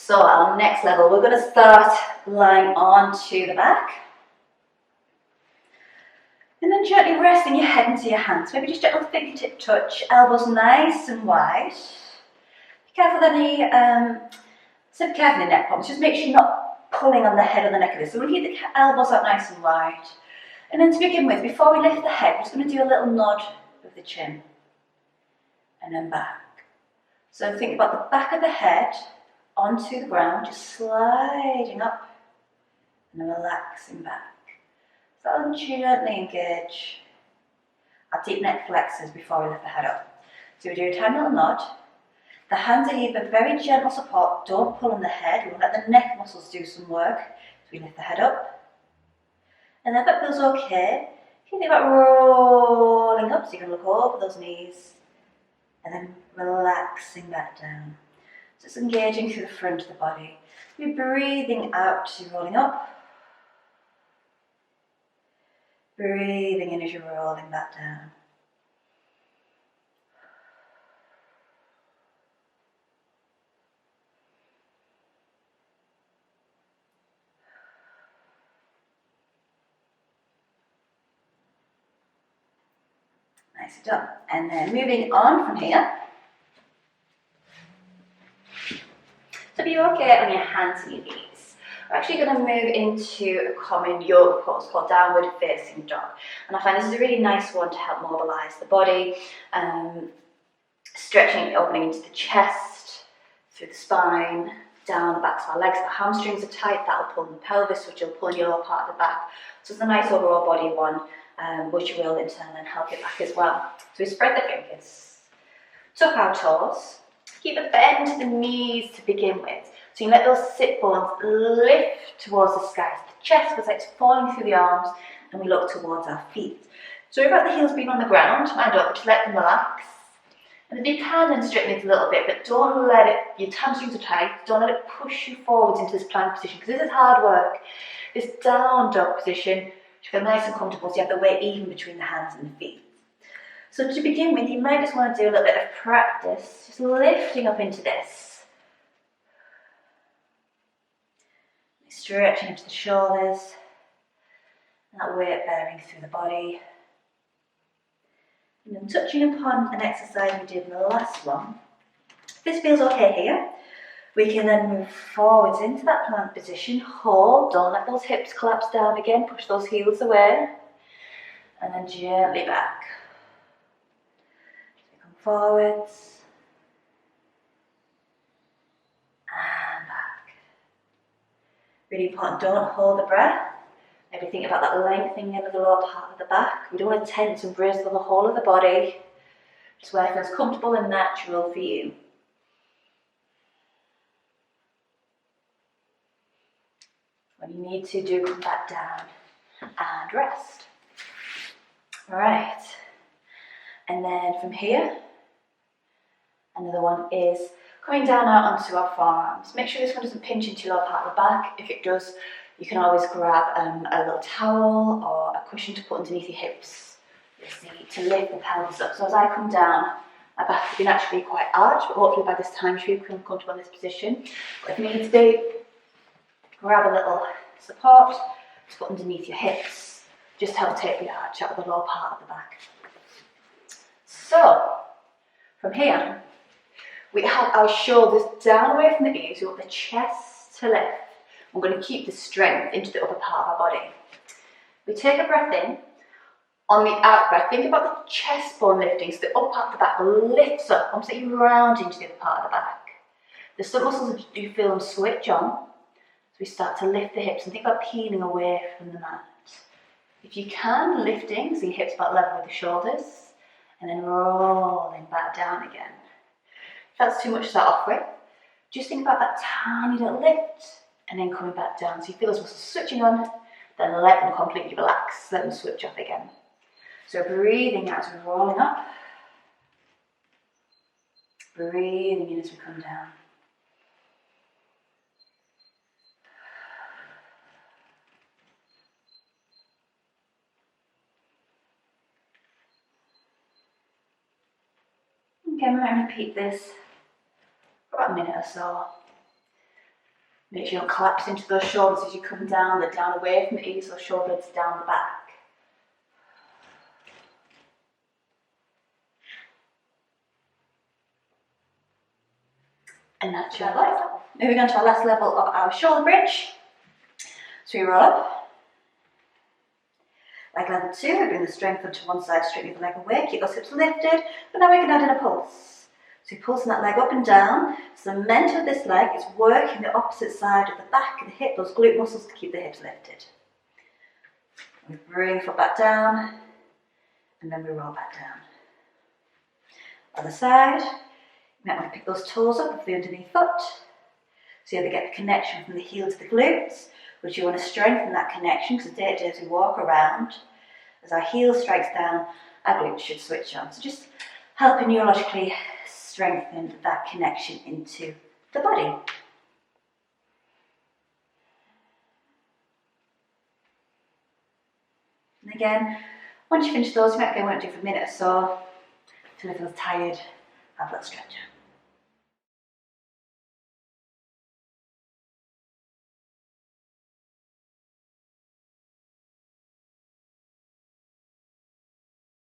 So our next level, we're going to start lying onto the back. And then gently resting your head into your hands. Maybe just gentle fingertip touch, elbows nice and wide. Be careful of any, so be careful of the neck problems. Just make sure you're not pulling on the head or the neck of this. So we'll keep the elbows up nice and wide. And then to begin with, before we lift the head, we're just going to do a little nod with the chin. And then back. So think about the back of the head onto the ground, just sliding up and relaxing back. So I'll gently engage our deep neck flexors before we lift the head up. So we do a tiny little nod. The hands are here for very gentle support. Don't pull on the head. We'll let the neck muscles do some work. So we lift the head up. And if that feels okay, you can think about rolling up. So you can look over those knees. And then relaxing back down. So it's engaging through the front of the body. You're breathing out as you're rolling up. Breathing in as you're rolling back down. Nicely done. And then moving on from here. So be okay on your hands and your knees. We're actually going to move into a common yoga pose called downward facing dog. And I find this is a really nice one to help mobilise the body, stretching, opening into the chest, through the spine, down the backs of our legs. The hamstrings are tight, that'll pull in the pelvis, which will pull in your lower part of the back. So it's a nice overall body one, which will in turn then help your back as well. So we spread the fingers, tuck our toes. Keep a bend to the knees to begin with. So you let those sit bones lift towards the sky. The chest feels like it's falling through the arms, and we look towards our feet. So we've got the heels being on the ground, mind up, just let them relax. And if you can, then straighten it a little bit, but don't let it, your hamstrings are tight, don't let it push you forwards into this plank position, because this is hard work. This down dog position, you feel nice and comfortable, so you have the weight even between the hands and the feet. So to begin with, you might just want to do a little bit of practice, just lifting up into this. Stretching into the shoulders, and that weight bearing through the body. And then touching upon an exercise we did in the last one. If this feels okay here, we can then move forwards into that plank position, hold, don't let those hips collapse down again, push those heels away, and then gently back. Forwards and back. Really important, don't hold the breath. Maybe think about that lengthening of the lower part of the back. We don't want to tense and brace the whole of the body. Just where it feels comfortable and natural for you. When you need to, do come back down and rest. Alright. And then from here, another one is coming down out onto our forearms. Make sure this one doesn't pinch into your lower part of the back. If it does, you can always grab a little towel or a cushion to put underneath your hips. To lift the pelvis up. So as I come down, my back will be naturally quite arched, but hopefully by this time you should become comfortable in this position. But if you need to do, grab a little support to put underneath your hips. Just help take the arch out of the lower part of the back. So, from here, we have our shoulders down away from the ears. We want the chest to lift. We're going to keep the strength into the upper part of our body. We take a breath in. On the out breath, think about the chest bone lifting, so the upper part of the back lifts up, almost like you're rounding to the upper part of the back. The stomach muscles, do you feel them switch on? So we start to lift the hips and think about peeling away from the mat. If you can, lifting, so your hips about level with the shoulders, and then rolling back down again. If that's too much to start off with, just think about that tiny little lift, and then coming back down. So you feel those muscles switching on, then let them completely relax, let them switch off again. So breathing out as we're rolling up, breathing in as we come down. Okay, we might repeat this for about a minute or so. Make sure you collapse into those shoulders as you come down, they're down away from the ears, those shoulders down the back. And that's your level. Moving on to our last level of our shoulder bridge. So we roll up. Like level 2, we bring the strength onto one side, straighten the leg away, keep those hips lifted, but now we can add in a pulse. So you're pulsing that leg up and down, so the momentum of this leg is working the opposite side of the back of the hip, those glute muscles to keep the hips lifted. We bring the foot back down, and then we roll back down. Other side. You might want to pick those toes up off the underneath foot, so you get the connection from the heel to the glutes, which you want to strengthen that connection, because day to day as we walk around, as our heel strikes down, our glutes should switch on. So just helping neurologically strengthen that connection into the body. And again, once you finish those, you might go and do it for a minute or so, until you feel tired, have a little stretch.